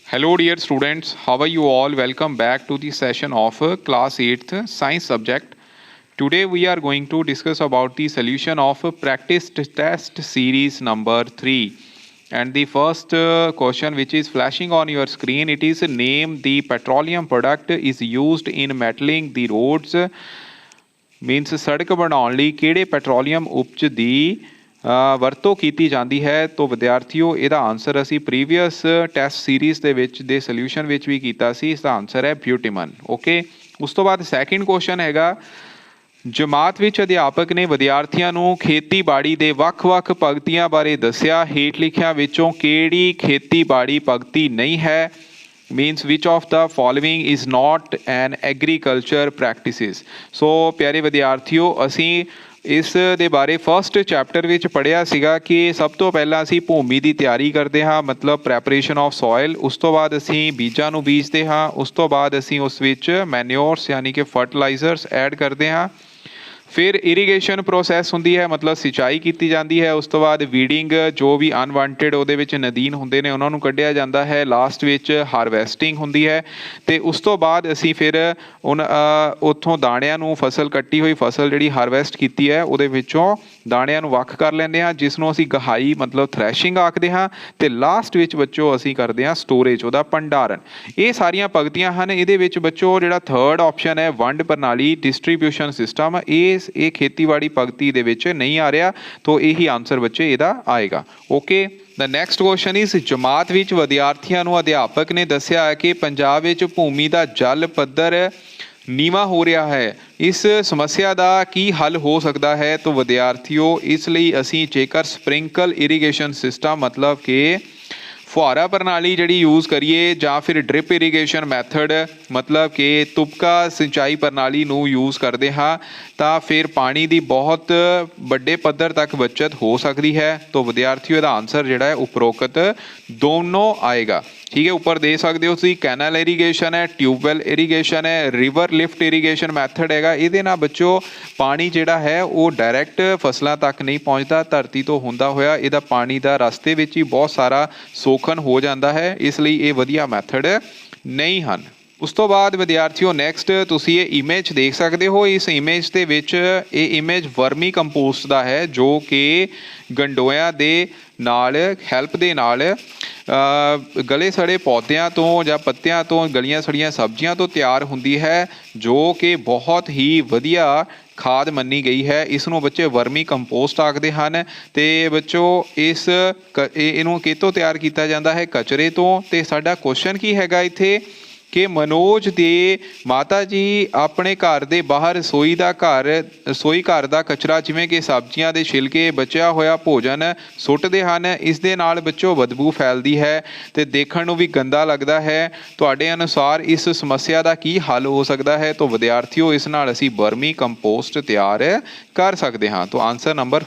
Hello dear students, how are you all? Welcome back to the session of class 8th science subject. Today we are going to discuss about the solution of practice test series number 3. And the first question which is flashing on your screen, it is name the petroleum product is used in metaling the roads. Means सड़क बनाने ਲਈ ਕਿਹੜੇ petroleum ਉਪਜ ਦੀ ਵਰਤੋਂ ਕੀਤੀ ਜਾਂਦੀ ਹੈ। तो ਵਿਦਿਆਰਥੀਓ ਇਹਦਾ ਆਨਸਰ ਅਸੀਂ ਪ੍ਰੀਵੀਅਸ ਟੈਸਟ ਸੀਰੀਜ਼ ਦੇ ਵਿੱਚ ਦੇ ਸੋਲੂਸ਼ਨ ਵਿੱਚ ਵੀ ਕੀਤਾ ਸੀ। ਇਸਦਾ ਆਨਸਰ ਹੈ ਬਿਊਟੀਮਨ। ਓਕੇ, ਉਸ ਤੋਂ ਬਾਅਦ ਸੈਕਿੰਡ ਕੁਐਸਚਨ ਹੈਗਾ, ਜਮਾਤ ਵਿੱਚ ਅਧਿਆਪਕ ਨੇ ਵਿਦਿਆਰਥੀਆਂ ਨੂੰ ਖੇਤੀਬਾੜੀ ਦੇ ਵੱਖ-ਵੱਖ ਪਗਤੀਆਂ ਬਾਰੇ ਦੱਸਿਆ। ਹੇਠ ਲਿਖਿਆਂ ਵਿੱਚੋਂ ਕਿਹੜੀ ਖੇਤੀਬਾੜੀ ਪਗਤੀ ਨਹੀਂ ਹੈ। means which of the following is not an agriculture practices। ਸੋ ਪਿਆਰੇ ਵਿਦਿਆਰਥੀਓ ਅਸੀਂ ਇਸ ਦੇ ਬਾਰੇ ਫਸਟ ਚੈਪਟਰ ਵਿੱਚ ਪੜ੍ਹਿਆ ਸੀਗਾ ਕਿ ਸਭ ਤੋਂ ਪਹਿਲਾਂ ਅਸੀਂ ਭੂਮੀ ਦੀ ਤਿਆਰੀ ਕਰਦੇ ਹਾਂ, ਮਤਲਬ ਪ੍ਰੈਪਰੇਸ਼ਨ ਆਫ ਸੋਇਲ। ਉਸ ਤੋਂ ਬਾਅਦ ਅਸੀਂ ਬੀਜਾਂ ਨੂੰ ਬੀਜਦੇ ਹਾਂ। ਉਸ ਤੋਂ ਬਾਅਦ ਅਸੀਂ ਉਸ ਵਿੱਚ ਮੈਨਿਓਰਸ ਯਾਨੀ ਕਿ ਫਰਟੀਲਾਈਜ਼ਰਸ ਐਡ ਕਰਦੇ ਹਾਂ। ਫਿਰ ਇਰੀਗੇਸ਼ਨ ਪ੍ਰੋਸੈਸ ਹੁੰਦੀ ਹੈ, ਮਤਲਬ ਸਿੰਚਾਈ ਕੀਤੀ ਜਾਂਦੀ ਹੈ। ਉਸ ਤੋਂ ਬਾਅਦ ਵੀਡਿੰਗ, ਜੋ ਵੀ ਅਨਵਾਂਟਡ ਉਹਦੇ ਵਿੱਚ ਨਦੀਨ ਹੁੰਦੇ ਨੇ ਉਹਨਾਂ ਨੂੰ ਕੱਢਿਆ ਜਾਂਦਾ ਹੈ। ਲਾਸਟ ਵਿੱਚ ਹਾਰਵੈਸਟਿੰਗ ਹੁੰਦੀ ਹੈ ਅਤੇ ਉਸ ਤੋਂ ਬਾਅਦ ਅਸੀਂ ਫਿਰ ਉੱਥੋਂ ਦਾਣਿਆਂ ਨੂੰ ਫਸਲ ਕੱਟੀ ਹੋਈ ਫਸਲ ਜਿਹੜੀ ਹਾਰਵੈਸਟ ਕੀਤੀ ਹੈ ਉਹਦੇ ਵਿੱਚੋਂ ਦਾਣਿਆਂ ਨੂੰ ਵੱਖ ਕਰ ਲੈਂਦੇ ਹਾਂ, ਜਿਸ ਨੂੰ ਅਸੀਂ ਗਹਾਈ ਮਤਲਬ ਥ੍ਰੈਸ਼ਿੰਗ ਆਖਦੇ ਹਾਂ। ਅਤੇ ਲਾਸਟ ਵਿੱਚ ਬੱਚੋ ਅਸੀਂ ਕਰਦੇ ਹਾਂ ਸਟੋਰੇਜ, ਉਹਦਾ ਭੰਡਾਰਨ। ਇਹ ਸਾਰੀਆਂ ਪਗਤੀਆਂ ਹਨ। ਇਹਦੇ ਵਿੱਚ ਬੱਚੋ ਜਿਹੜਾ ਥਰਡ ਆਪਸ਼ਨ ਹੈ ਵੰਡ ਪ੍ਰਣਾਲੀ ਡਿਸਟਰੀਬਿਊਸ਼ਨ ਸਿਸਟਮ, ਇਹ ਖੇਤੀਬਾੜੀ ਪਗਤੀ ਦੇ ਵਿੱਚ ਨਹੀਂ ਆ ਰਿਹਾ। ਤਾਂ ਇਹੀ ਆਨਸਰ ਬੱਚੇ ਇਹਦਾ ਆਏਗਾ। Okay, the next question is, ਜਮਾਤ ਵਿੱਚ ਵਿਦਿਆਰਥੀਆਂ ਨੂੰ ਅਧਿਆਪਕ ਨੇ ਦੱਸਿਆ ਹੈ ਕਿ ਪੰਜਾਬ ਵਿੱਚ ਭੂਮੀ ਦਾ ਜਲ ਪੱਧਰ ਨੀਵਾਂ ਹੋ ਰਿਹਾ ਹੈ। ਇਸ ਸਮੱਸਿਆ ਦਾ ਕੀ ਹੱਲ ਹੋ ਸਕਦਾ ਹੈ। ਤਾਂ ਵਿਦਿਆਰਥੀਓ ਇਸ ਲਈ ਅਸੀਂ ਜੇਕਰ ਸਪ੍ਰਿੰਕਲ ਇਰੀਗੇਸ਼ਨ ਸਿਸਟਮ ਮਤਲਬ ਕਿ ਫੁਹਾਰਾ ਪ੍ਰਣਾਲੀ ਜਿਹੜੀ ਯੂਜ਼ ਕਰੀਏ ਜਾਂ ਫਿਰ ਡ੍ਰਿਪ ਇਰੀਗੇਸ਼ਨ ਮੈਥਡ ਮਤਲਬ ਕਿ ਤੁਪਕਾ ਸਿੰਚਾਈ ਪ੍ਰਣਾਲੀ ਨੂੰ ਯੂਜ਼ ਕਰਦੇ ਹਾਂ ਤਾਂ ਫਿਰ ਪਾਣੀ ਦੀ ਬਹੁਤ ਵੱਡੇ ਪੱਧਰ ਤੱਕ ਬੱਚਤ ਹੋ ਸਕਦੀ ਹੈ। ਤਾਂ ਵਿਦਿਆਰਥੀਓ ਇਹਦਾ ਆਨਸਰ ਜਿਹੜਾ ਹੈ ਉਪਰੋਕਤ ਦੋਨੋਂ ਆਏਗਾ। ਠੀਕ ਹੈ, ਉੱਪਰ ਦੇ ਸਕਦੇ ਹੋ ਤੁਸੀਂ ਕੈਨਲ ਇਰੀਗੇਸ਼ਨ ਹੈ, ਟਿਊਬਵੈਲ ਇਰੀਗੇਸ਼ਨ ਹੈ, ਰਿਵਰ ਲਿਫਟ ਇਰੀਗੇਸ਼ਨ ਮੈਥਡ ਹੈਗਾ। ਇਹਦੇ ਨਾਲ ਬੱਚੋ ਪਾਣੀ ਜਿਹੜਾ ਹੈ ਉਹ ਡਾਇਰੈਕਟ ਫਸਲਾਂ ਤੱਕ ਨਹੀਂ ਪਹੁੰਚਦਾ, ਧਰਤੀ ਤੋਂ ਹੁੰਦਾ ਹੋਇਆ ਇਹਦਾ ਪਾਣੀ ਦਾ ਰਸਤੇ ਵਿੱਚ ਹੀ ਬਹੁਤ ਸਾਰਾ ਸੋਖਣ ਹੋ ਜਾਂਦਾ ਹੈ। ਇਸ ਲਈ ਇਹ ਵਧੀਆ ਮੈਥਡ ਨਹੀਂ ਹਨ। ਉਸ ਤੋਂ ਬਾਅਦ ਵਿਦਿਆਰਥੀਓ ਨੈਕਸਟ ਤੁਸੀਂ ਇਹ ਇਮੇਜ ਦੇਖ ਸਕਦੇ ਹੋ। ਇਸ ਇਮੇਜ ਦੇ ਵਿੱਚ ਇਹ ਇਮੇਜ ਵਰਮੀ ਕੰਪੋਸਟ ਦਾ ਹੈ ਜੋ ਕਿ ਗੰਡੋਇਆਂ ਦੇ ਨਾਲ ਹੈਲਪ ਦੇ ਨਾਲ ਗਲੇ ਸੜੇ ਪੌਦਿਆਂ ਤੋਂ ਜਾਂ ਪੱਤਿਆਂ ਤੋਂ ਗਲੀਆਂ ਸੜੀਆਂ ਸਬਜ਼ੀਆਂ ਤੋਂ ਤਿਆਰ ਹੁੰਦੀ ਹੈ, ਜੋ ਕਿ ਬਹੁਤ ਹੀ ਵਧੀਆ ਖਾਦ ਮੰਨੀ ਗਈ ਹੈ। ਇਸ ਨੂੰ ਬੱਚੇ ਵਰਮੀ ਕੰਪੋਸਟ ਆਖਦੇ ਹਨ। ਅਤੇ ਬੱਚੋ ਇਹਨੂੰ ਕਿਹਤੋਂ ਤਿਆਰ ਕੀਤਾ ਜਾਂਦਾ ਹੈ? ਕਚਰੇ ਤੋਂ। ਅਤੇ ਸਾਡਾ ਕੁਐਸਚਨ ਕੀ ਹੈਗਾ ਇੱਥੇ ਕਿ ਮਨੋਜ ਦੇ ਮਾਤਾ ਜੀ ਆਪਣੇ ਘਰ ਦੇ ਬਾਹਰ ਰਸੋਈ ਘਰ ਦਾ ਕਚਰਾ ਜਿਵੇਂ ਕਿ ਸਬਜ਼ੀਆਂ ਦੇ ਛਿਲਕੇ, ਬਚਿਆ ਹੋਇਆ ਭੋਜਨ ਸੁੱਟਦੇ ਹਨ। ਇਸ ਦੇ ਨਾਲ ਬੱਚੋ ਬਦਬੂ ਫੈਲਦੀ ਹੈ ਅਤੇ ਦੇਖਣ ਨੂੰ ਵੀ ਗੰਦਾ ਲੱਗਦਾ ਹੈ। ਤੁਹਾਡੇ ਅਨੁਸਾਰ ਇਸ ਸਮੱਸਿਆ ਦਾ ਕੀ ਹੱਲ ਹੋ ਸਕਦਾ ਹੈ? ਤਾਂ ਵਿਦਿਆਰਥੀਓ ਇਸ ਨਾਲ ਅਸੀਂ ਵਰਮੀ ਕੰਪੋਸਟ ਤਿਆਰ ਕਰ ਸਕਦੇ ਹਾਂ। ਤਾਂ ਆਨਸਰ ਨੰਬਰ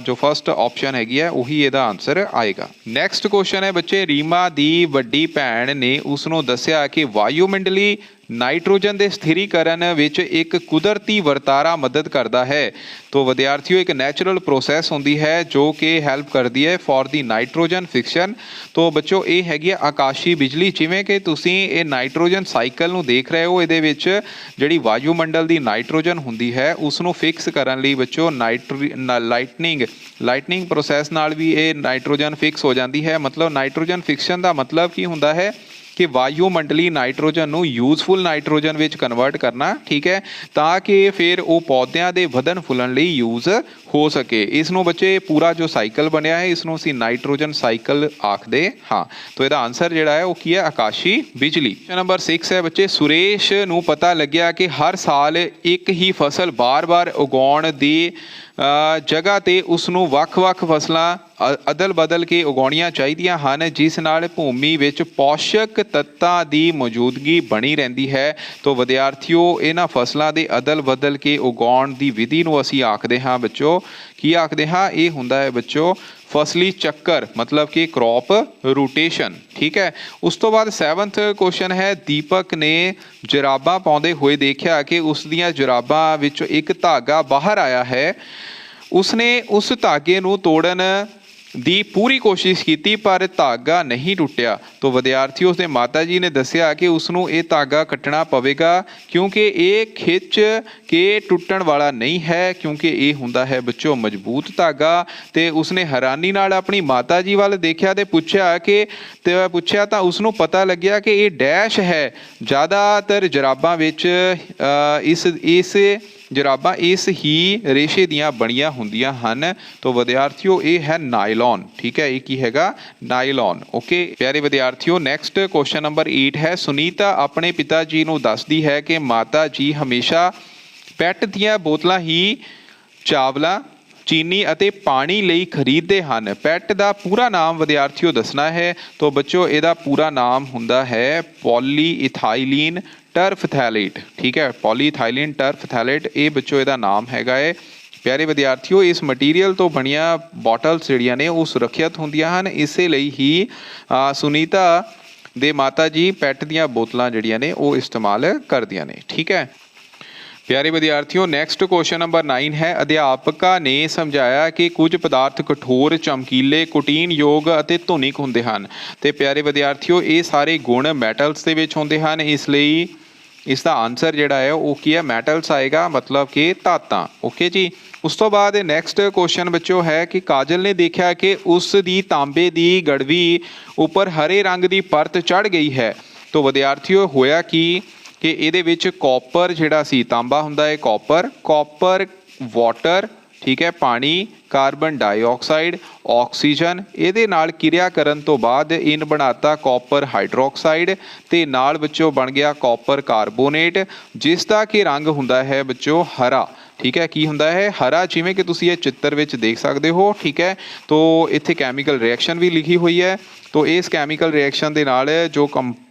ਜੋ ਫਸਟ ਆਪਸ਼ਨ ਹੈਗੀ ਹੈ ਉਹੀ ਇਹਦਾ ਆਨਸਰ ਆਏਗਾ। ਨੈਕਸਟ ਕੁਐਸਚਨ ਹੈ ਬੱਚੇ, ਰੀਮਾ ਦੀ ਵੱਡੀ ਭੈਣ ਨੇ ਉਸ ਨੂੰ ਦੱਸਿਆ ਕਿ ਵਾਯੂਮੰਡਲੀ ਨਾਈਟ੍ਰੋਜਨ ਦੇ ਸਥਿਰੀਕਰਨ ਵਿੱਚ ਇੱਕ ਕੁਦਰਤੀ ਵਰਤਾਰਾ ਮਦਦ ਕਰਦਾ ਹੈ। ਤਾਂ ਵਿਦਿਆਰਥੀਓ ਇੱਕ ਨੈਚੁਰਲ ਪ੍ਰੋਸੈਸ ਹੁੰਦੀ ਹੈ ਜੋ ਕਿ ਹੈਲਪ ਕਰਦੀ ਹੈ ਫॉर ਦੀ ਨਾਈਟ੍ਰੋਜਨ ਫਿਕਸ਼ਨ। ਤਾਂ ਬੱਚੋ ਇਹ ਹੈਗੀ ਹੈ ਆਕਾਸ਼ੀ ਬਿਜਲੀ। ਜਿਵੇਂ ਕਿ ਤੁਸੀਂ ਇਹ ਨਾਈਟ੍ਰੋਜਨ ਸਾਈਕਲ ਨੂੰ ਦੇਖ ਰਹੇ ਹੋ, ਇਹਦੇ ਵਿੱਚ ਜਿਹੜੀ ਵਾਯੂਮੰਡਲ ਦੀ ਨਾਈਟ੍ਰੋਜਨ ਹੁੰਦੀ ਹੈ ਉਸ ਨੂੰ ਫਿਕਸ ਕਰਨ ਲਈ ਬੱਚੋ ਲਾਈਟਨਿੰਗ ਪ੍ਰੋਸੈਸ ਨਾਲ ਵੀ ਇਹ ਨਾਈਟ੍ਰੋਜਨ ਫਿਕਸ ਹੋ ਜਾਂਦੀ ਹੈ। ਮਤਲਬ ਨਾਈਟ੍ਰੋਜਨ ਫਿਕਸ਼ਨ ਦਾ ਮਤਲਬ ਕੀ ਹੁੰਦਾ ਹੈ ਕਿ ਵਾਯੂਮੰਡਲੀ ਨਾਈਟ੍ਰੋਜਨ ਨੂੰ ਯੂਜ਼ਫੁਲ ਨਾਈਟ੍ਰੋਜਨ ਵਿੱਚ ਕਨਵਰਟ ਕਰਨਾ। ਠੀਕ ਹੈ, ਤਾਂ ਕਿ ਫਿਰ ਉਹ ਪੌਦਿਆਂ ਦੇ ਵਧਣ ਫੁੱਲਣ ਲਈ ਯੂਜ਼ ਹੋ ਸਕੇ। ਇਸ ਨੂੰ ਬੱਚੇ ਪੂਰਾ ਜੋ ਸਾਈਕਲ ਬਣਿਆ ਹੈ ਇਸ ਨੂੰ ਅਸੀਂ ਨਾਈਟ੍ਰੋਜਨ ਸਾਈਕਲ ਆਖਦੇ ਹਾਂ। ਤਾਂ ਇਹਦਾ ਆਨਸਰ ਜਿਹੜਾ ਹੈ ਉਹ ਕੀ ਹੈ? ਆਕਾਸ਼ੀ ਬਿਜਲੀ। ਨੰਬਰ 6 ਹੈ ਬੱਚੇ, ਸੁਰੇਸ਼ ਨੂੰ ਪਤਾ ਲੱਗਿਆ ਕਿ ਹਰ ਸਾਲ ਇੱਕ ਹੀ ਫਸਲ ਬਾਰ-ਬਾਰ ਉਗਾਉਣ ਦੀ ਜਗ੍ਹਾ 'ਤੇ ਉਸ ਨੂੰ ਵੱਖ-ਵੱਖ ਫਸਲਾਂ ਅਦਲ ਬਦਲ ਕੇ ਉਗਾਉਣੀਆਂ ਚਾਹੀਦੀਆਂ ਹਨ, ਜਿਸ ਨਾਲ ਭੂਮੀ ਵਿੱਚ ਪੋਸ਼ਕ ਤੱਤਾਂ ਦੀ ਮੌਜੂਦਗੀ ਬਣੀ ਰਹਿੰਦੀ ਹੈ। ਤਾਂ ਵਿਦਿਆਰਥੀਓ ਇਹਨਾਂ ਫਸਲਾਂ ਦੇ ਅਦਲ ਬਦਲ ਕੇ ਉਗਾਉਣ ਦੀ ਵਿਧੀ ਨੂੰ ਅਸੀਂ ਆਖਦੇ ਹਾਂ ਬੱਚੋ, ਕੀ ਆਖਦੇ ਹਾਂ? ਇਹ ਹੁੰਦਾ ਹੈ ਬੱਚੋ ਫਸਲੀ ਚੱਕਰ, ਮਤਲਬ ਕਿ ਕ੍ਰੌਪ ਰੋਟੇਸ਼ਨ। ਠੀਕ ਹੈ, ਉਸ ਤੋਂ ਬਾਅਦ 7th ਕੁਐਸਚਨ ਹੈ, ਦੀਪਕ ਨੇ ਜੁਰਾਬਾਂ ਪਾਉਂਦੇ ਹੋਏ ਦੇਖਿਆ ਕਿ ਉਸ ਦੀਆਂ ਜੁਰਾਬਾਂ ਵਿੱਚੋਂ ਇੱਕ ਧਾਗਾ ਬਾਹਰ ਆਇਆ ਹੈ। ਉਸਨੇ ਉਸ ਧਾਗੇ ਨੂੰ ਤੋੜਨ ਦੀ ਪੂਰੀ ਕੋਸ਼ਿਸ਼ ਕੀਤੀ ਪਰ ਧਾਗਾ ਨਹੀਂ ਟੁੱਟਿਆ। तो ਵਿਦਿਆਰਥੀ ਉਸਦੇ ਮਾਤਾ ਜੀ ਨੇ ਦੱਸਿਆ ਕਿ ਉਸ ਨੂੰ ਇਹ ਧਾਗਾ ਕੱਟਣਾ ਪਵੇਗਾ ਕਿਉਂਕਿ ਇਹ ਖਿੱਚ ਕੇ ਟੁੱਟਣ ਵਾਲਾ ਨਹੀਂ ਹੈ, ਕਿਉਂਕਿ ਇਹ ਹੁੰਦਾ ਹੈ ਬੱਚੋ ਮਜ਼ਬੂਤ ਧਾਗਾ। ਤੇ ਉਸਨੇ ਹੈਰਾਨੀ ਨਾਲ ਆਪਣੀ ਮਾਤਾ ਜੀ ਵੱਲ ਦੇਖਿਆ ਤੇ ਪੁੱਛਿਆ ਤਾਂ ਉਸ ਨੂੰ ਪਤਾ ਲੱਗਿਆ ਕਿ ਇਹ ਡੈਸ਼ ਹੈ। ਜ਼ਿਆਦਾਤਰ ਜਰਾਬਾਂ ਵਿੱਚ ਜਰਾਬਾਂ ਇਸ ਹੀ ਰੇਸ਼ੇ ਦੀਆਂ ਬਣੀਆਂ ਹੁੰਦੀਆਂ ਹਨ। तो ਵਿਦਿਆਰਥੀਓ ਇਹ ਹੈ ਨਾਇਲੌਨ। ਠੀਕ ਹੈ, ਇਹ ਕੀ ਹੈਗਾ? ਨਾਇਲੌਨ। ਓਕੇ ਪਿਆਰੇ ਵਿਦਿਆਰਥੀਓ, ਨੈਕਸਟ ਕੁਐਸਚਨ ਨੰਬਰ 8 ਹੈ। ਸੁਨੀਤਾ ਆਪਣੇ ਪਿਤਾ ਜੀ ਨੂੰ ਦੱਸਦੀ ਹੈ ਕਿ ਮਾਤਾ ਜੀ ਹਮੇਸ਼ਾ ਪੈਟ ਦੀਆਂ ਬੋਤਲਾਂ ਹੀ ਚਾਵਲਾਂ, ਚੀਨੀ ਅਤੇ ਪਾਣੀ ਲਈ ਖਰੀਦਦੇ ਹਨ। ਪੈਟ ਦਾ ਪੂਰਾ ਨਾਮ ਵਿਦਿਆਰਥੀਓ ਦੱਸਣਾ ਹੈ। तो ਬੱਚੋ ਇਹਦਾ ਪੂਰਾ ਨਾਮ ਹੁੰਦਾ ਹੈ ਪੋਲੀਇਥਾਈਲੀਨ ਟਰਫਥੈਲੇਟ। ਠੀਕ ਹੈ, ਪੋਲੀਇਥਾਈਲੀਨ ਟਰਫਥੈਲੇਟ, ਇਹ ਬੱਚੋ ਇਹਦਾ ਨਾਮ ਹੈਗਾ ਹੈ। ਪਿਆਰੇ ਵਿਦਿਆਰਥੀਓ, ਇਸ ਮਟੀਰੀਅਲ ਤੋਂ ਬਣੀਆਂ ਬੋਟਲਸ ਜਿਹੜੀਆਂ ਨੇ ਉਹ ਸੁਰੱਖਿਅਤ ਹੁੰਦੀਆਂ ਹਨ। ਇਸੇ ਲਈ ਹੀ ਸੁਨੀਤਾ ਦੇ ਮਾਤਾ ਜੀ ਪੈਟ ਦੀਆਂ ਬੋਤਲਾਂ ਜਿਹੜੀਆਂ ਨੇ ਉਹ ਇਸਤੇਮਾਲ ਕਰਦੀਆਂ ਨੇ। ਠੀਕ ਹੈ ਪਿਆਰੇ ਵਿਦਿਆਰਥੀਓ, ਨੈਕਸਟ ਕੁਐਸਚਨ ਨੰਬਰ 9 ਹੈ। ਅਧਿਆਪਕਾ ਨੇ ਸਮਝਾਇਆ ਕਿ ਕੁਝ ਪਦਾਰਥ ਕਠੋਰ, ਚਮਕੀਲੇ, ਕੁਟੀਨਯੋਗ ਅਤੇ ਧੁਨਿਕ ਹੁੰਦੇ ਹਨ। ਤੇ ਪਿਆਰੇ ਵਿਦਿਆਰਥੀਓ, ਇਹ ਸਾਰੇ ਗੁਣ ਮੈਟਲਸ ਦੇ ਵਿੱਚ ਹੁੰਦੇ ਹਨ। ਇਸ ਲਈ ਇਸ ਦਾ ਆਨਸਰ ਜਿਹੜਾ ਹੈ ਉਹ ਕੀ ਹੈ? ਮੈਟਲਸ ਆਏਗਾ, ਮਤਲਬ ਕਿ ਧਾਤਾਂ। ਓਕੇ ਜੀ। ਉਸ ਤੋਂ ਬਾਅਦ ਨੈਕਸਟ ਕੁਐਸਚਨ ਬੱਚੋ ਹੈ ਕਿ ਕਾਜਲ ਨੇ ਦੇਖਿਆ ਕਿ ਉਸ ਦੀ ਤਾਂਬੇ ਦੀ ਗੜਵੀ ਉੱਪਰ ਹਰੇ ਰੰਗ ਦੀ ਪਰਤ ਚੜ੍ਹ ਗਈ ਹੈ। तो ਵਿਦਿਆਰਥੀਓ ਹੋਇਆ ਕਿ ਇਹਦੇ ਵਿੱਚ ਕਾਪਰ ਜਿਹੜਾ ਸੀ, ਤਾਂਬਾ ਹੁੰਦਾ ਹੈ ਕਾਪਰ, ਵਾਟਰ, ਠੀਕ ਹੈ, ਪਾਣੀ, ਕਾਰਬਨ ਡਾਈਆਕਸਾਈਡ, ਆਕਸੀਜਨ, ਇਹਦੇ ਨਾਲ ਕਿਰਿਆ ਕਰਨ ਤੋਂ ਬਾਅਦ ਇਨ ਬਣਾਤਾ ਕਾਪਰ ਹਾਈਡਰੋਕਸਾਈਡ ਤੇ ਨਾਲ ਬੱਚੋ ਬਣ ਗਿਆ ਕਾਪਰ ਕਾਰਬੋਨੇਟ, ਜਿਸ ਦਾ ਕਿ ਰੰਗ ਹੁੰਦਾ ਹੈ ਬੱਚੋ ਹਰਾ। ਠੀਕ ਹੈ, ਕੀ ਹੁੰਦਾ ਹੈ? ਹਰਾ, ਜਿਵੇਂ ਕਿ ਤੁਸੀਂ ਇਹ ਚਿੱਤਰ ਵਿੱਚ ਦੇਖ ਸਕਦੇ ਹੋ। ਠੀਕ ਹੈ, तो ਇੱਥੇ ਕੈਮੀਕਲ ਰਿਐਕਸ਼ਨ ਵੀ ਲਿਖੀ ਹੋਈ ਹੈ। तो ਇਸ ਕੈਮੀਕਲ ਰਿਐਕਸ਼ਨ ਦੇ ਨਾਲ ਜੋ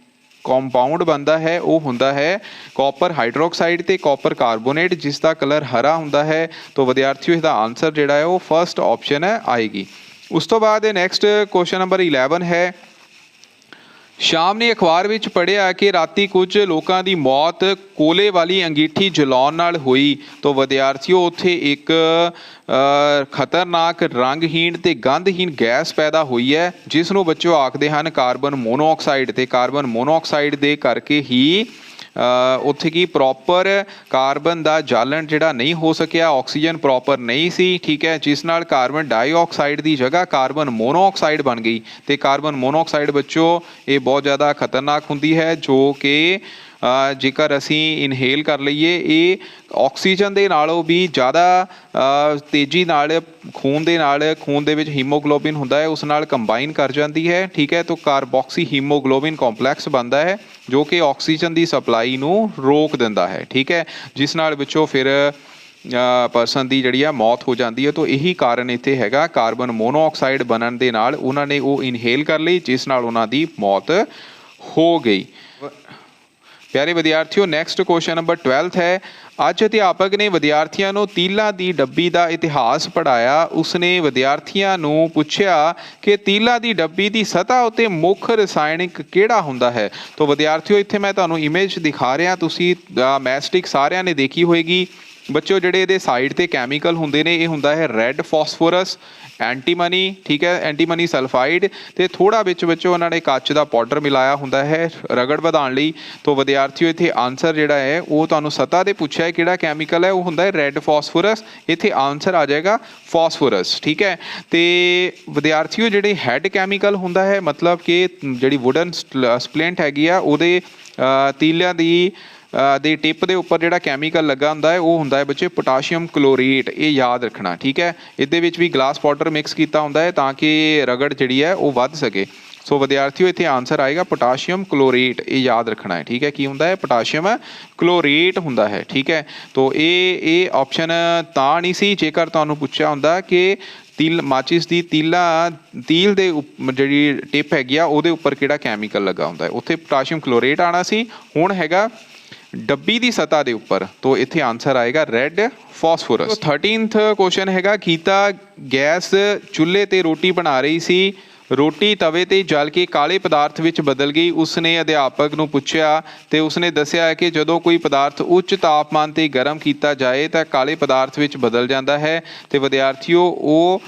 ਕੰਪਾਊਂਡ ਬਣਦਾ ਹੈ ਉਹ ਹੁੰਦਾ ਹੈ ਕਾਪਰ ਹਾਈਡਰੋਕਸਾਈਡ ਤੇ ਕਾਪਰ ਕਾਰਬੋਨੇਟ, ਜਿਸ ਦਾ ਕਲਰ ਹਰਾ ਹੁੰਦਾ ਹੈ। तो ਵਿਦਿਆਰਥੀਓ ਇਹਦਾ ਆਨਸਰ ਜਿਹੜਾ ਹੈ ਉਹ ਫਸਟ ਆਪਸ਼ਨ ਆਏਗੀ। ਉਸ ਤੋਂ ਬਾਅਦ ਨੈਕਸਟ ਕੁਐਸਚਨ ਨੰਬਰ 11 ਹੈ। ਸ਼ਾਮ ਨੇ ਅਖਬਾਰ ਵਿੱਚ ਪੜ੍ਹਿਆ ਕਿ ਰਾਤੀ ਕੁਝ ਲੋਕਾਂ ਦੀ ਮੌਤ ਕੋਲੇ ਵਾਲੀ ਅੰਗੀਠੀ ਜਲਾਉਣ ਨਾਲ ਹੋਈ। तो ਵਿਦਿਆਰਥੀਓ ਉੱਥੇ ਇੱਕ ਖਤਰਨਾਕ, ਰੰਗਹੀਣ ਤੇ ਗੰਧਹੀਣ ਗੈਸ ਪੈਦਾ ਹੋਈ ਹੈ, ਜਿਸ ਨੂੰ ਬੱਚੋ ਆਖਦੇ ਹਨ ਕਾਰਬਨ ਮੋਨੋਆਕਸਾਈਡ। ਤੇ ਕਾਰਬਨ ਮੋਨੋਆਕਸਾਈਡ ਦੇ ਕਰਕੇ ਹੀ ਉੱਥੇ ਕੀ ਪ੍ਰੋਪਰ ਕਾਰਬਨ ਦਾ ਜਾਲਣ ਜਿਹੜਾ ਨਹੀਂ ਹੋ ਸਕਿਆ, ਆਕਸੀਜਨ ਪ੍ਰੋਪਰ ਨਹੀਂ ਸੀ। ਠੀਕ ਹੈ, ਜਿਸ ਨਾਲ ਕਾਰਬਨ ਡਾਈਆਕਸਾਈਡ ਦੀ ਜਗ੍ਹਾ ਕਾਰਬਨ ਮੋਨੋਆਕਸਾਈਡ ਬਣ ਗਈ। ਤੇ ਕਾਰਬਨ ਮੋਨੋਆਕਸਾਈਡ ਬੱਚੋ ਇਹ ਬਹੁਤ ਜ਼ਿਆਦਾ ਖਤਰਨਾਕ ਹੁੰਦੀ ਹੈ, ਜੋ ਕਿ ਜੇਕਰ ਅਸੀਂ ਇਨਹੇਲ ਕਰ ਲਈਏ ਇਹ ਆਕਸੀਜਨ ਦੇ ਨਾਲੋਂ ਵੀ ਜ਼ਿਆਦਾ ਤੇਜ਼ੀ ਨਾਲ ਖੂਨ ਦੇ ਵਿੱਚ ਹੀਮੋਗਲੋਬਿਨ ਹੁੰਦਾ ਹੈ, ਉਸ ਨਾਲ ਕੰਬਾਈਨ ਕਰ ਜਾਂਦੀ ਹੈ। ਠੀਕ ਹੈ, तो ਕਾਰਬੋਕਸੀ ਹੀਮੋਗਲੋਬਿਨ ਕੰਪਲੈਕਸ ਬਣਦਾ ਹੈ, ਜੋ ਕਿ ਆਕਸੀਜਨ ਦੀ ਸਪਲਾਈ ਨੂੰ ਰੋਕ ਦਿੰਦਾ ਹੈ। ਠੀਕ ਹੈ, ਜਿਸ ਨਾਲ ਵਿੱਚੋਂ ਫਿਰ ਪਰਸਨ ਦੀ ਜਿਹੜੀ ਆ ਮੌਤ ਹੋ ਜਾਂਦੀ ਹੈ। तो ਇਹੀ ਕਾਰਨ ਇੱਥੇ ਹੈਗਾ, ਕਾਰਬਨ ਮੋਨੋਆਕਸਾਈਡ ਬਣਨ ਦੇ ਨਾਲ ਉਹਨਾਂ ਨੇ ਉਹ ਇਨਹੇਲ ਕਰ ਲਈ, ਜਿਸ ਨਾਲ ਉਹਨਾਂ ਦੀ ਮੌਤ ਹੋ ਗਈ। ਪਿਆਰੇ ਵਿਦਿਆਰਥੀਓ, ਨੈਕਸਟ ਕੁਐਸਚਨ ਨੰਬਰ 12 ਹੈ। ਅੱਜ ਅਧਿਆਪਕ ਨੇ ਵਿਦਿਆਰਥੀਆਂ ਨੂੰ ਤੀਲਾਂ ਦੀ ਡੱਬੀ ਦਾ ਇਤਿਹਾਸ ਪੜ੍ਹਾਇਆ। ਉਸਨੇ ਵਿਦਿਆਰਥੀਆਂ ਨੂੰ ਪੁੱਛਿਆ ਕਿ ਤੀਲਾਂ ਦੀ ਡੱਬੀ ਦੀ ਸਤ੍ਹਾ ਉੱਤੇ ਮੁੱਖ ਰਸਾਇਣਿਕ ਕਿਹੜਾ ਹੁੰਦਾ ਹੈ। तो ਵਿਦਿਆਰਥੀਓ ਇੱਥੇ ਮੈਂ ਤੁਹਾਨੂੰ ਇਮੇਜ ਦਿਖਾ ਰਿਹਾ, ਤੁਸੀਂ ਮੈਸਟਿਕ ਸਾਰਿਆਂ ਨੇ ਦੇਖੀ ਹੋਏਗੀ। ਬੱਚੋ ਜਿਹੜੇ ਇਹਦੇ ਸਾਈਡ ਤੇ ਕੈਮੀਕਲ ਹੁੰਦੇ ਨੇ, ਇਹ ਹੁੰਦਾ ਹੈ ਰੈੱਡ ਫਾਸਫੋਰਸ, ਐਂਟੀਮਨੀ। ਠੀਕ ਹੈ, ਐਂਟੀਮਨੀ ਸਲਫਾਈਡ, ਤੇ ਥੋੜਾ ਵਿੱਚ ਬੱਚੋ ਉਹਨਾਂ ਨੇ ਕੱਚ ਦਾ ਪਾਊਡਰ ਮਿਲਾਇਆ ਹੁੰਦਾ ਹੈ ਰਗੜ ਵਧਾਉਣ ਲਈ। तो ਵਿਦਿਆਰਥੀਓ ਇੱਥੇ ਆਨਸਰ ਜਿਹੜਾ ਹੈ ਉਹ ਤੁਹਾਨੂੰ ਸਤ੍ਹਾ ਤੇ ਪੁੱਛਿਆ ਹੈ ਕਿਹੜਾ ਕੈਮੀਕਲ ਹੈ, ਉਹ ਹੁੰਦਾ ਹੈ ਰੈੱਡ ਫਾਸਫੋਰਸ। ਇੱਥੇ ਆਨਸਰ ਆ ਜਾਏਗਾ ਫਾਸਫੋਰਸ। ਠੀਕ ਹੈ, ਤੇ ਵਿਦਿਆਰਥੀਓ ਜਿਹੜੇ ਹੈਡ ਕੈਮੀਕਲ ਹੁੰਦਾ ਹੈ, ਮਤਲਬ ਕਿ ਜਿਹੜੀ ਵੁਡਨ ਸਪਲਿੰਟ ਹੈਗੀ ਆ ਉਹਦੇ ਤੀਲਿਆਂ ਦੇ ਟਿਪ ਦੇ ਉੱਪਰ ਜਿਹੜਾ ਕੈਮੀਕਲ ਲੱਗਾ ਹੁੰਦਾ ਹੈ ਉਹ ਹੁੰਦਾ ਹੈ ਬੱਚੇ ਪੋਟਾਸ਼ੀਅਮ ਕਲੋਰੇਟ। ਇਹ ਯਾਦ ਰੱਖਣਾ। ਠੀਕ ਹੈ, ਇਹਦੇ ਵਿੱਚ ਵੀ ਗਲਾਸ ਪਾਊਡਰ ਮਿਕਸ ਕੀਤਾ ਹੁੰਦਾ ਹੈ ਤਾਂ ਕਿ ਰਗੜ ਜਿਹੜੀ ਹੈ ਉਹ ਵੱਧ ਸਕੇ। ਸੋ ਵਿਦਿਆਰਥੀਓ ਇੱਥੇ ਆਨਸਰ ਆਏਗਾ ਪੋਟਾਸ਼ੀਅਮ ਕਲੋਰੇਟ, ਇਹ ਯਾਦ ਰੱਖਣਾ ਹੈ। ਠੀਕ ਹੈ, ਕੀ ਹੁੰਦਾ ਹੈ? ਪੋਟਾਸ਼ੀਅਮ ਕਲੋਰੇਟ ਹੁੰਦਾ ਹੈ। ਠੀਕ ਹੈ, तो ਇਹ ਆਪਸ਼ਨ ਤਾਂ ਨਹੀਂ ਸੀ ਜੇਕਰ ਤੁਹਾਨੂੰ ਪੁੱਛਿਆ ਹੁੰਦਾ ਕਿ ਮਾਚਿਸ ਦੀ ਤੀਲ ਦੇ ਜਿਹੜੀ ਟਿਪ ਹੈਗੀ ਆ ਉਹਦੇ ਉੱਪਰ ਕਿਹੜਾ ਕੈਮੀਕਲ ਲੱਗਾ ਹੁੰਦਾ ਹੈ, ਉੱਥੇ ਪੋਟਾਸ਼ੀਅਮ ਕਲੋਰੇਟ ਆਉਣਾ ਸੀ। ਹੁਣ ਹੈਗਾ ਡੱਬੀ ਦੀ ਸਤ੍ਹਾ ਦੇ ਉੱਪਰ, तो ਇੱਥੇ ਆਨਸਰ ਆਏਗਾ ਰੈੱਡ ਫਾਸਫੋਰਸ। 13th ਕੁਐਸਚਨ ਹੈਗਾ। ਗੀਤਾ ਗੈਸ ਚੁੱਲ੍ਹੇ ਤੇ ਰੋਟੀ ਬਣਾ ਰਹੀ ਸੀ, ਰੋਟੀ ਤਵੇ ਤੇ ਜਲ ਕੇ ਕਾਲੇ ਪਦਾਰਥ ਵਿੱਚ ਬਦਲ ਗਈ। ਉਸਨੇ ਅਧਿਆਪਕ ਨੂੰ ਪੁੱਛਿਆ ਤੇ ਉਸਨੇ ਦੱਸਿਆ ਕਿ ਜਦੋਂ ਕੋਈ ਪਦਾਰਥ ਉੱਚ ਤਾਪਮਾਨ ਤੇ ਗਰਮ ਕੀਤਾ ਜਾਏ ਤਾਂ ਕਾਲੇ ਪਦਾਰਥ ਵਿੱਚ ਬਦਲ ਜਾਂਦਾ ਹੈ। ਤੇ ਵਿਦਿਆਰਥੀਓ ਉਹ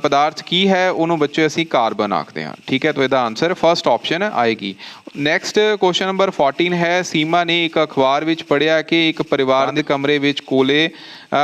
ਪਦਾਰਥ ਕੀ ਹੈ ਉਹਨੂੰ ਬੱਚੇ ਅਸੀਂ ਕਾਰਬਨ ਆਖਦੇ ਹਾਂ। ਠੀਕ ਹੈ, ਤਾਂ ਇਹਦਾ ਆਨਸਰ ਫਸਟ ਆਪਸ਼ਨ ਆਏਗੀ। ਨੈਕਸਟ ਕੁਐਸਚਨ ਨੰਬਰ 14 ਹੈ, ਸੀਮਾ ਨੇ ਇੱਕ ਅਖਬਾਰ ਵਿੱਚ ਪੜ੍ਹਿਆ ਕਿ ਇੱਕ ਪਰਿਵਾਰ ਦੇ ਕਮਰੇ ਵਿੱਚ ਕੋਲੇ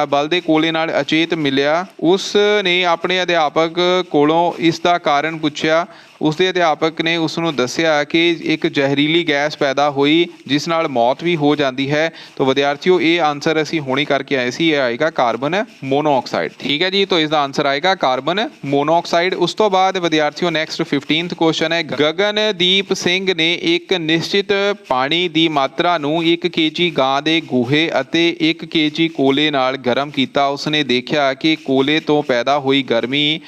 ਬਲਦੇ ਕੋਲੇ ਨਾਲ ਅਚੇਤ ਮਿਲਿਆ। ਉਸ ਨੇ ਆਪਣੇ ਅਧਿਆਪਕ ਕੋਲੋਂ ਇਸ ਦਾ ਕਾਰਨ ਪੁੱਛਿਆ। ਉਸਦੇ ਅਧਿਆਪਕ ਨੇ ਉਸ ਨੂੰ ਦੱਸਿਆ ਕਿ ਇੱਕ ਜ਼ਹਿਰੀਲੀ ਗੈਸ ਪੈਦਾ ਹੋਈ ਜਿਸ ਨਾਲ ਮੌਤ ਵੀ ਹੋ ਜਾਂਦੀ ਹੈ। ਤਾਂ ਵਿਦਿਆਰਥੀਓ ਇਹ ਆਨਸਰ ਅਸੀਂ ਹੁਣੇ ਕਰਕੇ ਆਏ ਸੀ, ਇਹ ਆਏਗਾ ਕਾਰਬਨ ਮੋਨੋਆਕਸਾਈਡ। ਠੀਕ ਹੈ ਜੀ, ਤਾਂ ਇਸ ਦਾ ਆਨਸਰ ਆਏਗਾ ਕਾਰਬਨ ਮੋਨੋਆਕਸਾਈਡ। ਉਸ ਤੋਂ ਬਾਅਦ ਵਿਦਿਆਰਥੀਓ ਨੈਕਸਟ 15th ਕੁਐਸਚਨ ਹੈ, ਗਗਨਦੀਪ ਸਿੰਘ ਨੇ ਇੱਕ ਨਿਸ਼ਚਿਤ ਪਾਣੀ ਦੀ ਮਾਤਰਾ ਨੂੰ 1 kg ਗਾਂ ਦੇ ਗੋਹੇ ਅਤੇ 1 kg ਕੋਲੇ ਨਾਲ ਗਰਮ ਕੀਤਾ। ਉਸਨੇ ਦੇਖਿਆ ਕਿ ਕੋਲੇ ਤੋਂ ਪੈਦਾ ਹੋਈ ਗਰਮੀ